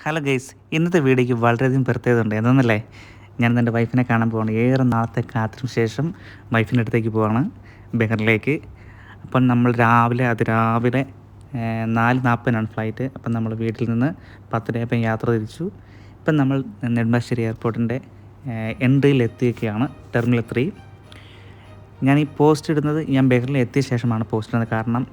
Hello guys, ഇന്നത്തെ വീഡിയോയ്ക്ക് വളരെയധികം പ്രത്യേകത ഉണ്ട്. എന്തെന്നല്ലേ, ഞാൻ എൻ്റെ വൈഫിനെ കാണാൻ പോവാണ്. ഏറെ നാളത്തെ കാത്തിനു ശേഷം വൈഫിൻ്റെ അടുത്തേക്ക് പോവാണ്, ബെഹറിലേക്ക്. അപ്പം നമ്മൾ അതിരാവിലെ 4:40 ഫ്ലൈറ്റ്. അപ്പം നമ്മൾ വീട്ടിൽ നിന്ന് 10:00 യാത്ര തിരിച്ചു. ഇപ്പം നമ്മൾ നെടുമ്പാശ്ശേരി എയർപോർട്ടിൻ്റെ എൻട്രിയിൽ എത്തിയൊക്കെയാണ്, ടെർമിനൽ 3. ഞാൻ ഈ പോസ്റ്റ് ഇടുന്നത് ഞാൻ ബെഹറിൽ എത്തിയ ശേഷമാണ് പോസ്റ്റ് ഇടുന്നത്. കാരണം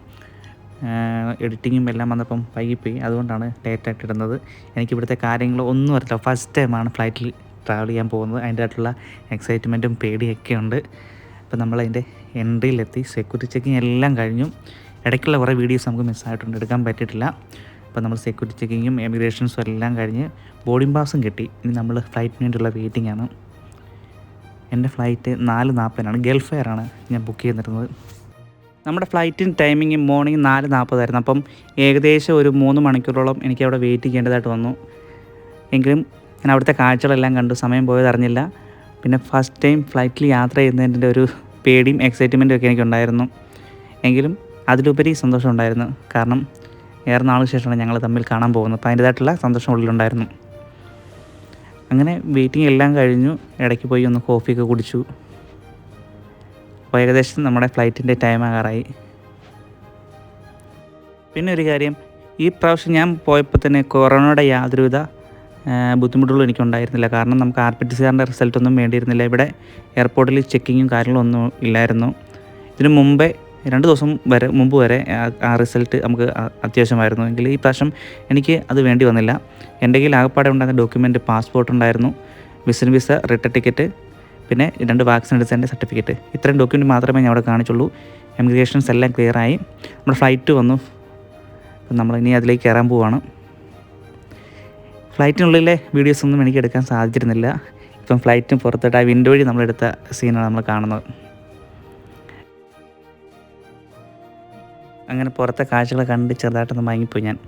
എഡിറ്റിങ്ങും എല്ലാം വന്നപ്പം വൈകിപ്പോയി, അതുകൊണ്ടാണ് ലേറ്റായിട്ട് ഇടുന്നത്. എനിക്കിവിടുത്തെ കാര്യങ്ങളൊന്നും അറിയില്ല. ഫസ്റ്റ് ടൈമാണ് ഫ്ലൈറ്റിൽ ട്രാവൽ ചെയ്യാൻ പോകുന്നത്. അതിൻ്റെ ആയിട്ടുള്ള എക്സൈറ്റ്മെൻറ്റും പേടിയൊക്കെ ഉണ്ട്. അപ്പോൾ നമ്മളതിൻ്റെ എൻട്രിയിലെത്തി. സെക്യൂരിറ്റി ചെക്കിങ് എല്ലാം കഴിഞ്ഞു. ഇടയ്ക്കുള്ള കുറേ വീഡിയോസ് നമുക്ക് മിസ്സായിട്ടുണ്ട്, എടുക്കാൻ പറ്റിയിട്ടില്ല. അപ്പോൾ നമ്മൾ സെക്യൂരിറ്റി ചെക്കിങ്ങും എമിഗ്രേഷൻസും എല്ലാം കഴിഞ്ഞ് ബോർഡിംഗ് പാസും കിട്ടി. ഇനി നമ്മൾ ഫ്ലൈറ്റിന് വേണ്ടിയുള്ള വെയിറ്റിംഗ് ആണ്. എൻ്റെ ഫ്ലൈറ്റ് 4:40 ഗൾഫ് എയറാണ് ഞാൻ ബുക്ക് ചെയ്തിരുന്നത്. നമ്മുടെ ഫ്ലൈറ്റിന് ടൈമിങ് മോർണിംഗ് 4:40 അപ്പം ഏകദേശം ഒരു 3 മണിക്കൂറോളം എനിക്ക് അവിടെ വെയിറ്റ് ചെയ്യേണ്ടതായിട്ട് വന്നു. എങ്കിലും ഞാൻ അവിടുത്തെ കാഴ്ചകളെല്ലാം കണ്ടു, സമയം പോയത് അറിഞ്ഞില്ല. പിന്നെ ഫസ്റ്റ് ടൈം ഫ്ലൈറ്റിൽ യാത്ര ചെയ്യുന്നതിൻ്റെ ഒരു പേടിയും എക്സൈറ്റ്മെൻറ്റും ഒക്കെ എനിക്കുണ്ടായിരുന്നു. എങ്കിലും അതിലുപരി സന്തോഷം ഉണ്ടായിരുന്നു. കാരണം ഏറെ നാളിന് ശേഷമാണ് ഞങ്ങൾ തമ്മിൽ കാണാൻ പോകുന്നത്. അപ്പോൾ അതിൻ്റേതായിട്ടുള്ള സന്തോഷം ഉള്ളിലുണ്ടായിരുന്നു. അങ്ങനെ വെയിറ്റിംഗ് എല്ലാം കഴിഞ്ഞു. ഇടയ്ക്ക് പോയി ഒന്ന് കോഫിയൊക്കെ കുടിച്ചു. അപ്പോൾ ഏകദേശം നമ്മുടെ ഫ്ലൈറ്റിൻ്റെ ടൈം ആകാറായി. പിന്നെ ഒരു കാര്യം, ഈ പ്രാവശ്യം ഞാൻ പോയപ്പോൾ തന്നെ കൊറോണയുടെ യാതൊരുവിധ ബുദ്ധിമുട്ടുകളും എനിക്കുണ്ടായിരുന്നില്ല. കാരണം നമുക്ക് RPTCRൻ്റെ റിസൾട്ടൊന്നും വേണ്ടിയിരുന്നില്ല. ഇവിടെ എയർപോർട്ടിൽ ചെക്കിങ്ങും കാര്യങ്ങളൊന്നും ഇല്ലായിരുന്നു. ഇതിന് മുമ്പേ 2 ദിവസം മുമ്പ് വരെ ആ റിസൾട്ട് നമുക്ക് അത്യാവശ്യമായിരുന്നു. എങ്കിൽ ഈ പ്രാവശ്യം എനിക്ക് അത് വേണ്ടി വന്നില്ല. എൻ്റെ കയ്യിൽ ആകപ്പാടെ ഉണ്ടായിരുന്ന ഡോക്യുമെൻറ്റ് പാസ്പോർട്ട് ഉണ്ടായിരുന്നു, വിസിറ്റ് വിസ, റിട്ടേൺ ടിക്കറ്റ്, പിന്നെ 2 വാക്സിൻ എടുത്തതിൻ്റെ സർട്ടിഫിക്കറ്റ്. ഇത്രയും ഡോക്യുമെൻറ്റ് മാത്രമേ ഞാൻ അവിടെ കാണിച്ചുള്ളൂ. എമിഗ്രേഷൻസ് എല്ലാം ക്ലിയറായി. നമ്മുടെ ഫ്ലൈറ്റ് വന്നു. അപ്പം നമ്മളിനി അതിലേക്ക് കയറാൻ പോവുകയാണ്. ഫ്ലൈറ്റിനുള്ളിലെ വീഡിയോസൊന്നും എനിക്ക് എടുക്കാൻ സാധിച്ചിരുന്നില്ല. ഇപ്പം ഫ്ലൈറ്റിന് പുറത്തോട്ട് ആ വിൻഡോ വഴി നമ്മളെടുത്ത സീനാണ് നമ്മൾ കാണുന്നത്. അങ്ങനെ പുറത്തെ കാഴ്ചകൾ കണ്ട് ചെറുതായിട്ടൊന്ന് മയങ്ങിപ്പോയി ഞാൻ.